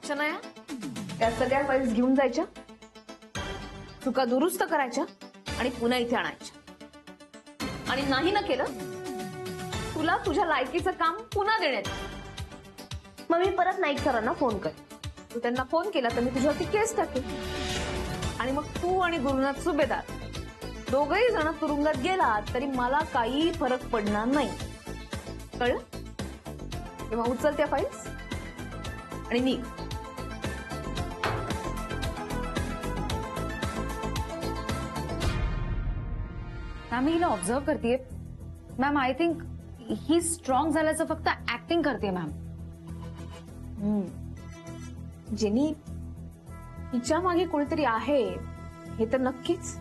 शनाया, त्या सगळ्या फाईल्स घेऊन जायच्या, चुका दुरुस्त करायच्या आणि पुन्हा इथे आणायच्या. आणि नाही ना केलं तुला तुझ्या लायकीचं काम पुन्हा देण्यात. मग मी परत नाईक सरांना फोन कर. तू त्यांना फोन केला तर मी तुझ्यावरती केस टाकेन. आणि मग तू आणि गुरुनाथ सुभेदार दोघही जण तुरुंगात गेला तरी मला काही फरक पडणार नाही. कळलं? तेव्हा उचल त्या फाईल्स आणि निघ. मॅम हिला ऑब्झर्व करते ma'am. I think he strong झाल्याचं फक्त ऍक्टिंग करते मॅम. जेनी, हिच्या मागे कोणीतरी आहे हे तर नक्कीच,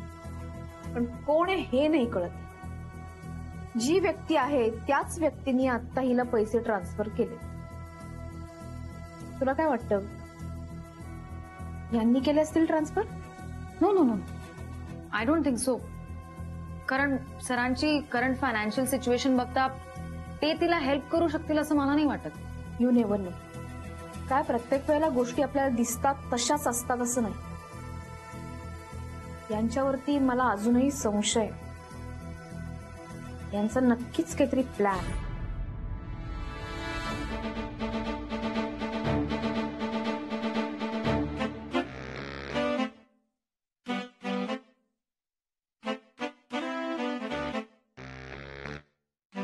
पण कोण आहे हे नाही कळत. जी व्यक्ती आहे त्याच व्यक्तीने आता हिला पैसे ट्रान्सफर केले. तुला काय वाटतं, यांनी केले असतील transfer? No no no, I don't think so. कारण सरांची करंट फायनान्शियल सिच्युएशन बघता ते तिला हेल्प करू शकतील असं मला नाही वाटत. You never know. काय प्रत्येक वेळेला गोष्टी आपल्याला दिसतात तशाच असतात असं नाही. यांच्यावरती मला अजूनही संशय. यांचा नक्कीच काहीतरी plan.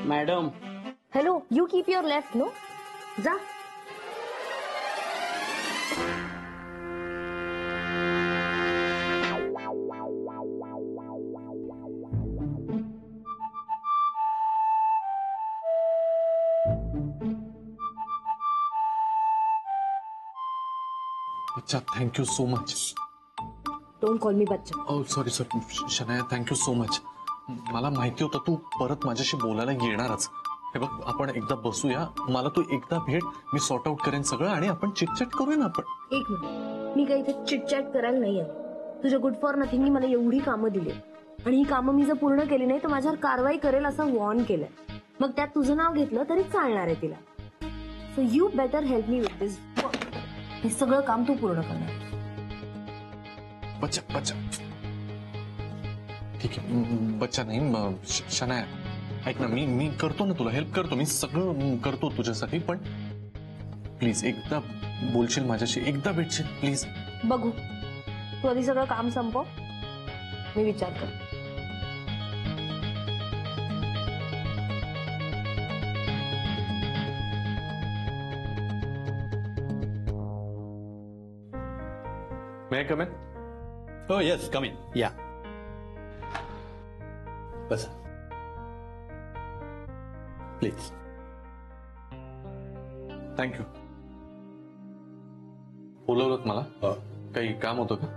Madam. Hello, you keep your left. No, जा. अच्छा, thank you so much. Don't call me bachcha. Oh sorry sorry Shanaya, thank you so much. मला माहिती होतं तू परत माझ्याशी बोलायला येणारच. हे बघ, आपण एकदा बसूया, मला तू एकदा भेट, मी सॉर्ट आउट करेन सगळं आणि आपण चिटचॅट करूया ना आपण. एक मिनिट, मी काही इथे चिटचॅट करायला नाही आहे. तुझ्या गुड फॉर नथिंगनी मला एवढी कामं दिली आणि ही कामं मी जर पूर्ण केली नाही तर माझ्यावर कारवाई करेल असं वॉर्न केलंय. मग त्यात तुझं नाव घेतलं तरी चालणार आहे तिला. So you better help me with this. हे सगळं काम तू पूर्ण करणार. बच्चा बच्चा ठीक आहे, बच्चा नाही शनाया, ऐक ना, मी करतो ना तुला हेल्प करतो, मी सगळं करतो तुझ्यासाठी. पण प्लीज एकदा बोलशील माझ्याशी, एकदा भेटशील प्लीज. बघू, तू आधी सगळं काम संपव, मी विचार कर. May I come in? Oh yes, come in. Yeah. Bus. Please. Thank you. बोलवलं मला? हो. काही काम होतं का?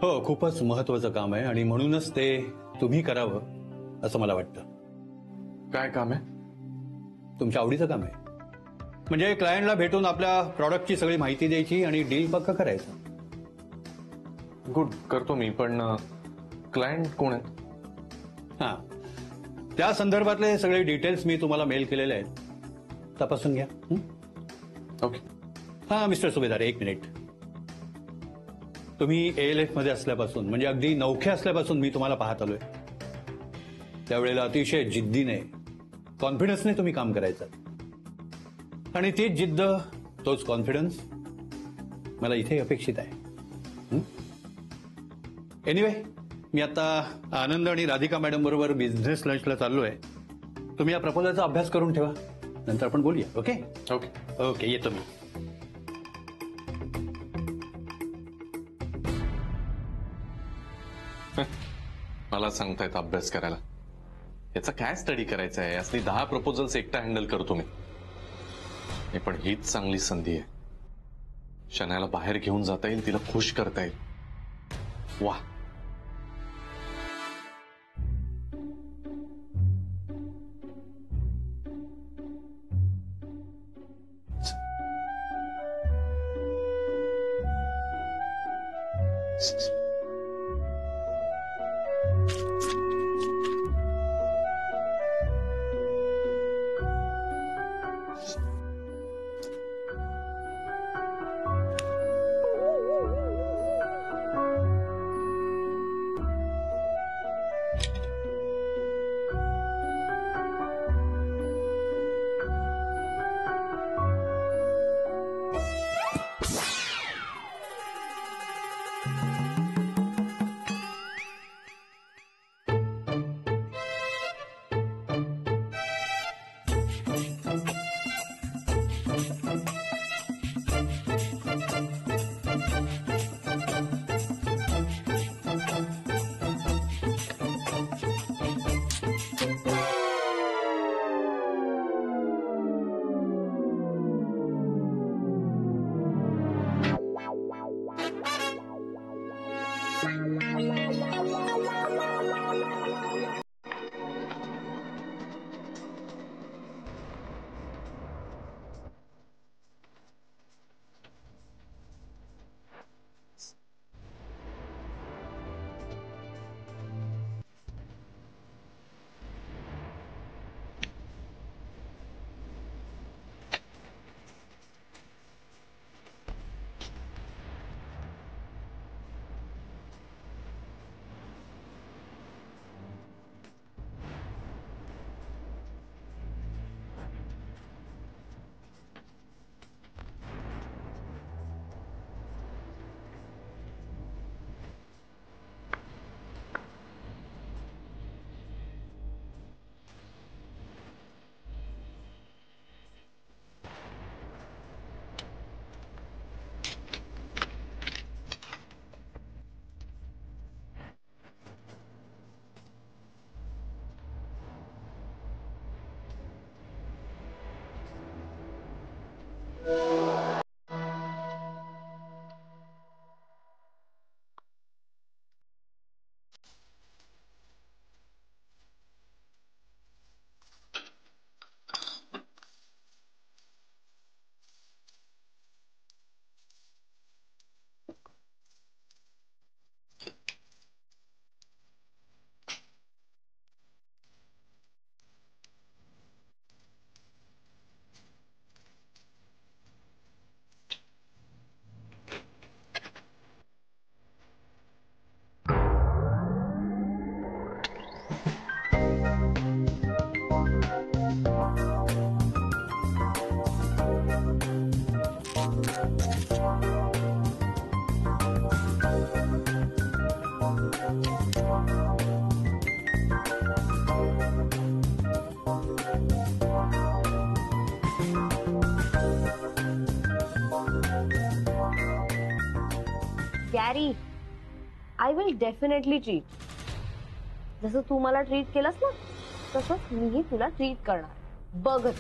हो, खूपच महत्वाचं काम आहे आणि म्हणूनच ते तुम्ही करावं असं मला वाटतं. काय काम आहे? तुमच्या आवडीचं काम आहे. म्हणजे क्लायंटला भेटून आपल्या प्रॉडक्टची सगळी माहिती द्यायची आणि डील पक्का करायचं. गुड, करतो मी. पण क्लायंट कोण आहे? हां, त्या संदर्भातले सगळे डिटेल्स मी तुम्हाला मेल केलेले आहेत, तपासून घ्या. ओके. हां मिस्टर सुभेदार, एक मिनिट. तुम्ही ALF मध्ये असल्यापासून, म्हणजे अगदी नवखे असल्यापासून मी तुम्हाला पाहत आलोय. त्यावेळेला अतिशय जिद्दीने, कॉन्फिडन्सने तुम्ही काम करायचं आणि तीच जिद्द, तोच कॉन्फिडन्स मला इथे अपेक्षित आहे. एनिवे, मी आता आनंद आणि राधिका मॅडम बरोबर बिझनेस लंचला चाललोय. तुम्ही या प्रपोजलचा अभ्यास करून ठेवा, नंतर आपण बोलूया. ओके ओके ओके, येतो मी. मला सांगतायत अभ्यास करायला. याचा काय स्टडी करायचा आहे? असली 10 प्रपोजल्स एकटा हँडल करतो मी. पण हीच चांगली संधी आहे. शनायाला बाहेर घेऊन जाता येईल, तिला खुश करता येईल. वाह. Gary, I will definitely treat. जसं तू मला ट्रीट केलंस ना तसंच मीही तुला ट्रीट करणार. बघच.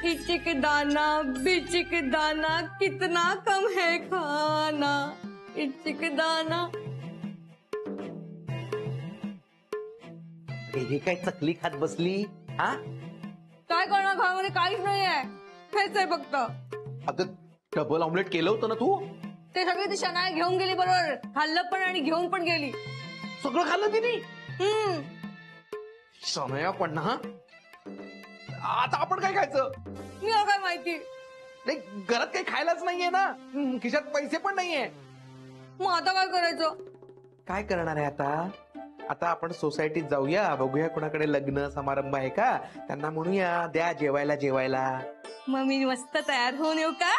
इचिक दाना बिचिक दाना कितना कम है खाना. इचिक दाना. हे काय चकली खात बसली? हा, काय करणार, घरामध्ये काहीच नाहीये, हेच आहे फक्त. अगं डबल ऑमलेट केलं होतं ना तू. ते सगळे ती शनाया घेऊन गेली, बरोबर. खाल्लं पण आणि घेऊन पण गेली. सगळं खाल्लं तिने. शनाया पण ना. आता आपण काय खायचं? मी काय माहिती. नाही, घरात काही खायलाच नाहीये ना, खिशात पैसे पण नाहीये. मग आता काय करायचं? काय करणार आहे आता? आता आपण सोसायटीत जाऊया, बघूया कोणाकडे लग्न समारंभ आहे का, त्यांना म्हणूया द्या जेवायला जेवायला. मग मी मस्त तयार होऊन येऊ का?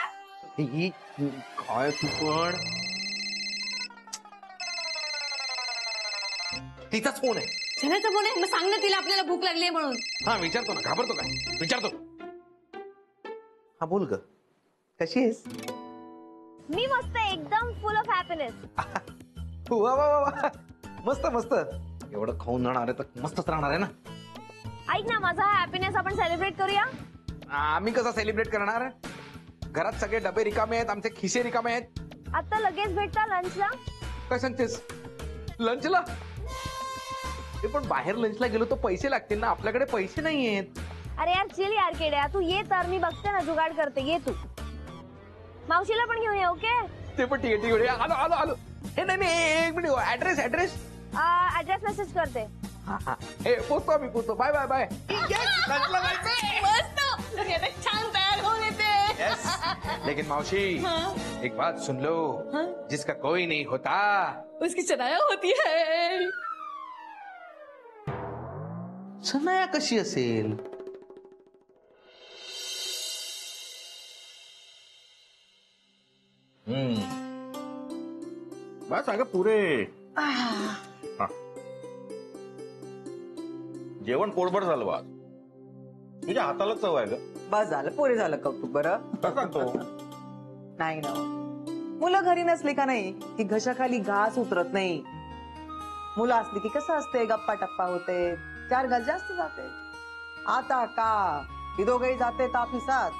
ही काय तू पण. तिचाच फोन आहे. सगळ्याचा फोन आहे. मग सांग ना तिला आपल्याला भूक लागली म्हणून. हा, विचारतो ना. घाबरतो काय? विचारतो. हा, बोल ग, कशी आहेस? मी मस्त, एकदम फुल ऑफ हॅपीनेस. वा वा वा वा, मस्त मस्त. एवढं खाऊन जाणार आहे तर मस्तच राहणार आहे ना. ऐक ना, माझा हॅपीनेस आपण सेलिब्रेट करूया. आम्ही कसं सेलिब्रेट करणार? घरात सगळे डबे रिकामे आहेत, आमचे खिसे रिकामे आहेत. आता लगेच भेटता लंचला. काय सांगतेस? लंचला? पण बाहेर लंचला गेलो तर पैसे लागतील ना, आपल्याकडे पैसे नाही आहेत. अरे यार चिल यार केड्या, तू ये तर मी बघते ना, जुगाड करते. ये तू. मावशीला पण घेऊन ये. ओके, ते पण ठीक आहे, ठीक आहे. आलो आलो आलो. हे नाही नाही, एक minute. Address address address message करते. हा हा, हे पोचतो आम्ही, पोचतो. Bye bye bye. लंचला जायचंय. मस्त. मी आता छान तयार होऊन येते. लेकिन मौसी, एक बात सुन लो. जिसका कोई नहीं होता उसकी शनाया होती है. शनाया कशी असेल? बस अगं पुरे. जेवण पोटभर झालं बा. तुझ्या हाताला चव आहे ग. बस झालं, पुरे झालं कौतुक. बरं काय सांगतो? नाही ना, मुलं घरी नसली का नाही की घशाखाली घास उतरत नाही. मुलं असली की कसं असते, गप्पा टप्पा होते, 4 घास जास्त जाते. आता का ही दोघेही जाते ऑफिसात,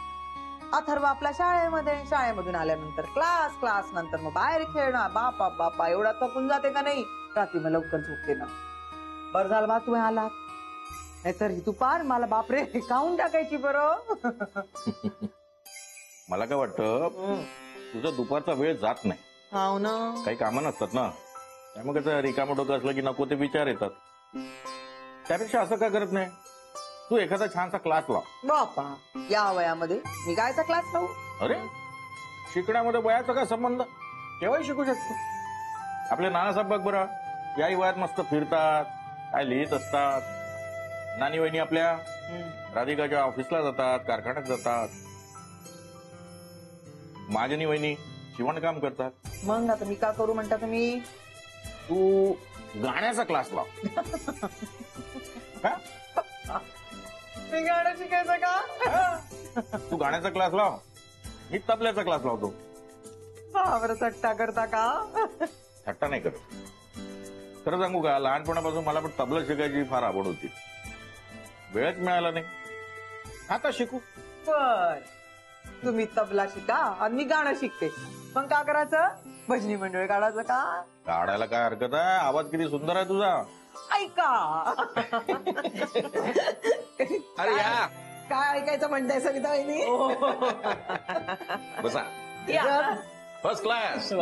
अथर्व आपल्या शाळेमध्ये, शाळेमधून आल्यानंतर क्लास नंतर मग बाहेर खेळणार. बापा बापा एवढा थकून जाते का नाही, रात्री मग लवकर झोपते ना. बरं झालं बा तुम्ही आलात, नाहीतर ही तू पार मला बापरे खाऊन टाकायची. बरं मला काय वाटतं, तुझा दुपारचा वेळ जात नाही. हाव ना, काही कामं नसतात ना, त्यामुळे कसं रिकामं डोकं असलं की नको ते विचार येतात. त्यापेक्षा असं का करत नाही, तू एखादा छानसा क्लास लाव. बापा या वयामध्ये मी कायचा क्लास लावू? अरे शिकण्यामध्ये वयाचा काय संबंध, केव्हाही शिकू शकतो. आपले नानासाहेब बघ बरं, याही वयात मस्त फिरतात, काय लिहित असतात. नानी वहिनी आपल्या राधिकाच्या ऑफिसला जातात, कारखान्यात जातात. महाजनी वहिनी शिवणकाम करतात. मग आता मी का करू म्हणता तुम्ही? तू गाण्याचा क्लास लाव. हा? मी गाणं शिकायचं का? तू गाण्याचा क्लास लाव, मी तबल्याचा क्लास लावतो. बरं सट्टा करता का? थट्टा नाही करत. खरं सांगू का, लहानपणापासून मला पण तबला शिकायची फार आवड होती. वेळच मिळाला नाही. आता शिकू. बर तुम्ही तबला शिका आणि मी गाणं शिकते. मग का करायचं? भजनी मंडळ काढायचं का? काढायला काय हरकत आहे, आवाज किती सुंदर आहे तुझा. ऐका अरे या काय ऐकायचं म्हणताय सविता वहिनी? बसा. First class.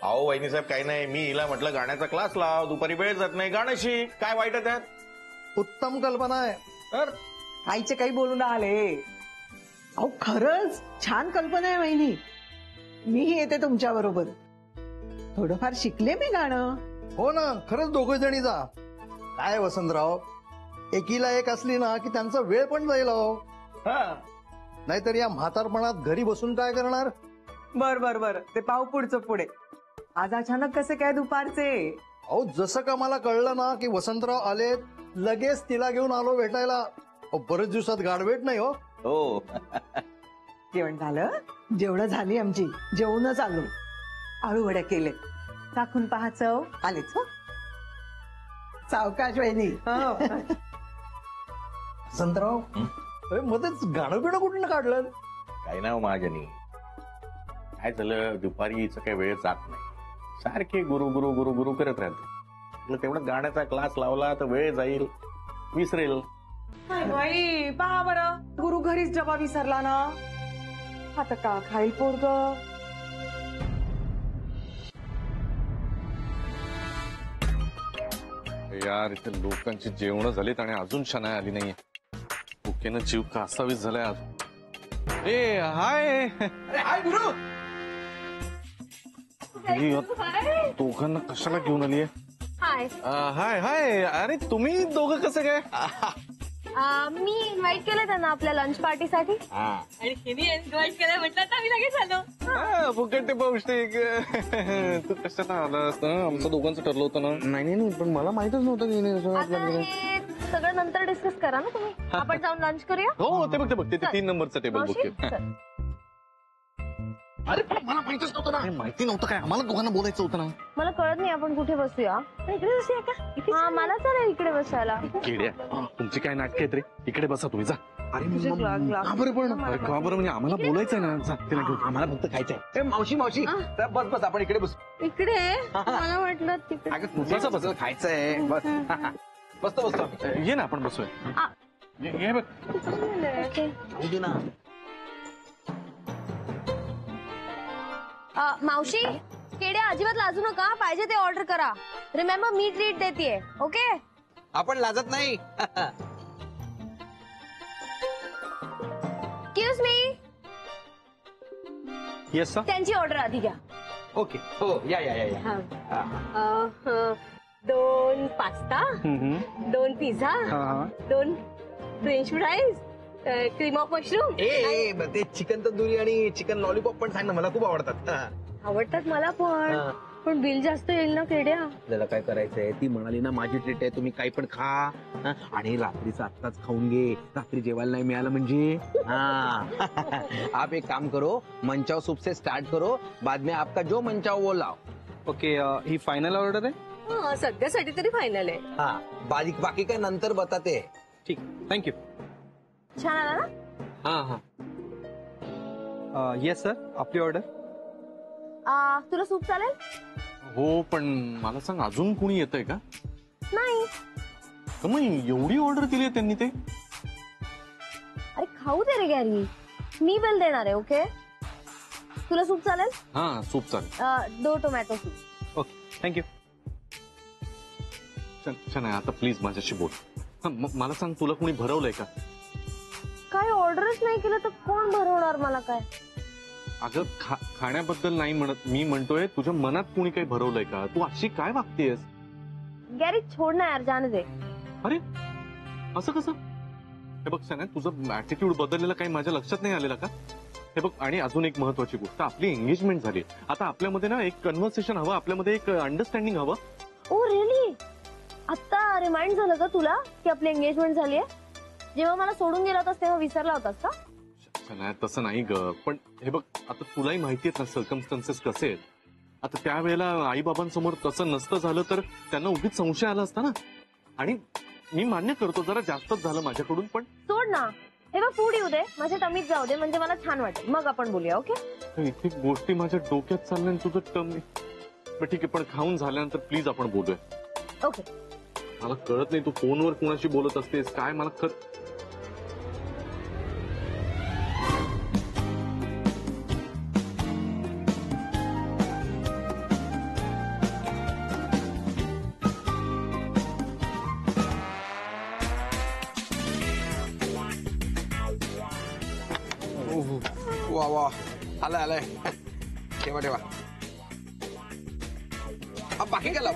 अहो वहिनी साहेब, काही नाही, मी हिला म्हटलं गाण्याचा क्लास लाव, दुपारी वेळ जात नाही, गाणं शिक, काय वाईट आहे त्यात? उत्तम कल्पना आहे. तर आईचे काही बोलून आले. अहो खरंच छान कल्पना आहे वहिनी. मीही येते तुमच्या बरोबर. थोडंफार शिकले मी गाणं. हो ना, खरंच दोघे जणी जा. काय वसंतराव, एकीला एक असली ना की त्यांचा वेळ पण जाईल. हो नाहीतर या म्हातारपणात घरी बसून काय करणार? बर ते पाहू पुढचं पुढे. आज अचानक कसे काय दुपारचे? अहो जसं का मला कळलं ना की वसंतराव आले, लगेच तिला घेऊन आलो भेटायला. बरेच दिवसात गाडभेट नाही. हो हो. जेवण झालं? जेवण झाली आमची, जेवूनच आलो. आळू वड्या केले, टाकून पहा चव. आलेच हो. सावकाश वहिनी. वसंतराव, अरे मध्येच गाणं बिणं कुठून काढलं? काही नाही हो महाजनी, काय झालं, दुपारी हिचं काही वेळ जात नाही. सारखे गुरु गुरु गुरु गुरु करत राहते. तेवढा गाण्याचा क्लास लावला तर वेळ जाईल, विसरेल. बाई पहा बरं, गुरु घरीच डबा विसरला ना. आता का खाईल पोरग? यार, इथे लोकांची जेवण झालीत आणि अजून शनाय आली नाहीये. भुकेनं जीव कासावीस झालाय अजून. ए हाय. हाय गुरु. दोघांना कशाला घेऊन आलीये? हाय. हाय हाय. अरे तुम्ही दोघं कसं काय? मी इन्व्हाइट केलं त्यांना आपल्या लंच पार्टीसाठी. आणि तिने एन्जॉय केलं म्हटलं तर आम्ही लगेच आलो. फुकट ते पौष्टिक. तू कशाला आलास? आमचं दोघांचं ठरलं होतं ना. नाही पण मला माहितच नव्हतं की आता हे सगळं नंतर डिस्कस करा ना तुम्ही. आपण जाऊन लंच करूया. हो ते बघ ते 3 नंबरचं टेबल बुक मावशी, केलं. चल. अरे पण मला माहितच नव्हतं ना. माहिती नव्हतं काय, आम्हाला दोघांना बोलायचं होतं ना. मला कळत नाही आपण कुठे बसूया. इकडे बसूया का? हा मला चालेल इकडे बसायला. केड्या, तुमची काय नाटक आहेत रे. इकडे बसा तुम्ही, जा. अरे का बरं पण? अरे का बरं, म्हणजे आम्हाला बोलायचंय ना. जा तिला घेऊन. आम्हाला फक्त खायचंय. मावशी बस बस, आपण इकडे बस. इकडे मला वाटलं तिकडे. बसा बसा. खायचंय बस. बसतो. ये ना, आपण बसूया. ये बघ. मावशी, केड्या अजिबात लाजू नका. पाहिजे ते ऑर्डर करा. रिमेंबर मी ट्रीट देतेय. ओके. आपण लाजत नाही. Excuse me. Yes sir. त्यांची ऑर्डर आधी घ्या. ओके. हो या. 2 pasta, 2 pizza, 2 French fries, cream of mushroom. ते चिकन तंदुरी आणि चिकन लॉलीपॉप पण सांग ना, मला खूप आवडतात. आवडतात मला पण. पण बिल जास्त येईल ना केड्या. आपल्याला काय करायचंय, ती म्हणाली ना माझी ट्रीट आहे, तुम्ही काही पण खा हा? आणि रात्रीचं आत्ताच खाऊन घे, रात्री जेवायला नाही मिळालं म्हणजे हाँ आप एक काम करो, मंचाओ सूप से स्टार्ट करो, बाद में आपका जो मंचाओ वो लाओ. ओके, ही फायनल ऑर्डर आहे. सध्यासाठी तरी फायनल आहे. हा बाकी काय नंतर बताते. ठीक, थँक्यू. छान आला ना. हा हा येस सर, आपली ऑर्डर. तुला सूप चालेल? हो, पण मला सांग अजून कोणी येतंय का? नाही. तर मग एवढी ऑर्डर दिली आहे त्यांनी ते? अरे खाऊ दे रे गॅरी, मी बिल देणार आहे. ओके, तुला सूप चालेल? हा सूप चालेल. 2 टोमॅटो सूप. Okay, thank you. नाही आता प्लीज माझ्याशी बोल. मला सांग तुला कोणी भरवलंय का? काय ऑर्डरच नाही केलं तर कोण भरवणार मला काय? अगं खाण्याबद्दल नाही म्हणत मी, म्हणतोय तुझ्या मनात कोणी काही भरवलंय का? तू अशी काय वागतेस? गॅरी छोड ना यार, जाने दे. अरे असं कसं? हे बघ सना, तुझं ऍटिट्यूड बदललेला काही माझ्या लक्षात नाही आलेला का? हे बघ, आणि अजून एक महत्वाची गोष्ट, आपली एंगेजमेंट झाली. आता आपल्यामध्ये ना एक कन्व्हर्सेशन हवं, आपल्यामध्ये एक अंडरस्टँडिंग हवं. Oh really? आता रिमाइंड झालं का तुला की आपली एंगेजमेंट झाली आहे? जेव्हा मला सोडून गेला होतास तेव्हा विसरला होतास का? नाही तसं नाही ग, पण हे बघ आता तुलाही माहिती आहेत ना सर्कमस्टन्सेस कसे आहेत. आता त्यावेळेला आई बाबांसमोर तसं नसतं झालं तर त्यांना उगीच संशय आला असता ना. आणि मी मान्य करतो जरा जास्तच झालं माझ्याकडून, पण सोड ना. हे बघ, फूड येऊ दे, माझ्या टमीत जाऊ दे, म्हणजे मला छान वाटेल, मग आपण बोलूया. ओके? इथे गोष्टी माझ्या डोक्यात चालल्या आणि तुझं टर्म. ठीक आहे, पण खाऊन झाल्यानंतर प्लीज आपण बोलूया. ओके. मला कळत नाही तू फोनवर कोणाशी बोलत असतेस काय, मला वा वा, आलाय ठेवा ठेवा. बाकी गेला.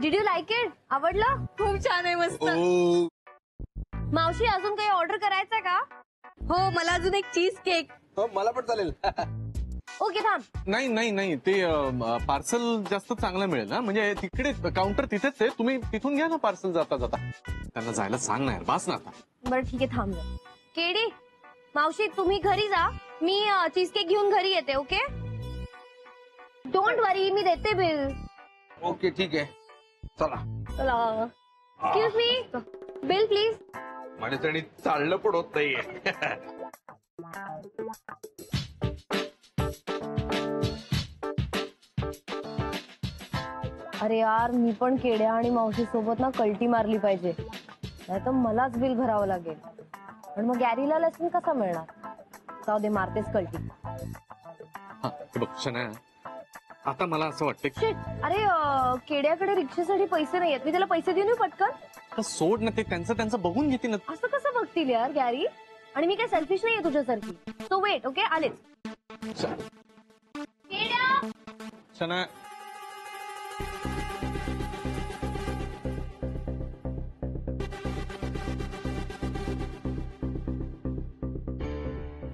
Did you like it? आवडलं? खूप छान आहे, मस्त. मावशी, अजून काही ऑर्डर करायचंय का? हो, मला अजून एक चीज केक. हो मला पण चालेल. ओके थांब. नाही ते पार्सल जास्त चांगलं मिळेल ना, म्हणजे तिकडे काउंटर तिथेच आहे, तुम्ही तिथून घ्या ना पार्सल जाता त्यांना जायला सांग ना यार, बास ना आता. बरं ठीक आहे, थांब. केडी, मावशी तुम्ही घरी जा, मी चीज केक घेऊन घरी येते. ओके, डोंट वरी, मी देते बिल. ओके ठीक आहे, चला. Excuse me, bill please. माझ्यासाठी चाललं पण होत नाहीये. अरे यार, मी पण केड्या आणि मावशी सोबत ना कल्टी मारली पाहिजे, नाही तर मलाच बिल भरावं लागेल. पण मग गॅरीला लेसन कसा मिळणार? जाऊ दे, मारतेच कल्टी. बघ शना, आता मला असं वाटतं शिट, अरे केड्याकडे रिक्षासाठी पैसे नाहीयेत, मी त्याला पैसे देऊन येऊ पटकन? सोड ना, ते त्यांचं बघून घेतील ना. असं कसं बघतील यार गॅरी? आणि मी काय सेल्फिश नाहीये तुझ्यासारखी. So wait. ओके, आलेच. शना,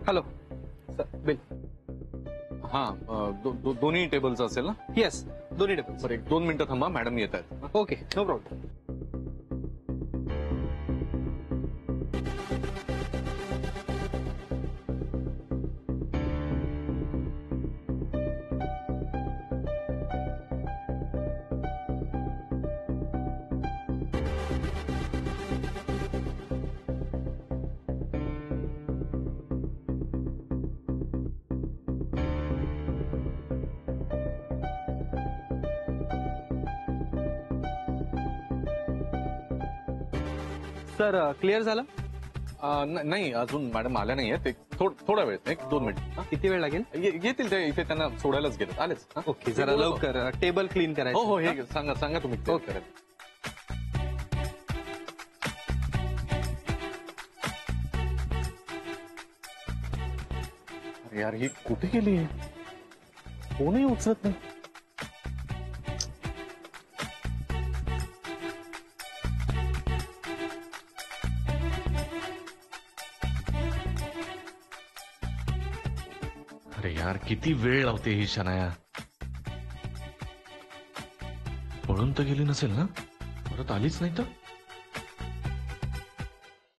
हॅलो बिल. हा दोन्ही टेबलचं असेल ना? येस, दोन्ही टेबल. बरं, 1-2 मिनिटं थांबा, मॅडम येत आहेत. Okay, no problem. Sir clear झालं? नाही अजून मॅडम आल्या नाहीये, ते थोडा वेळ, 1-2 मिनिट. किती वेळ लागेल? येतील ते, इथे त्यांना सोडायलाच गेलेत. आलेच. ओके, जरा लवकर टेबल क्लीन करायचं. हो हे सांगा तुम्ही. ओके. अरे यार ही कुठे गेली कोणीही उचलत नाही. अरे यार किती वेळ लावते ही शनाया. पळून तर गेली नसेल ना, परत आलीच नाही तर.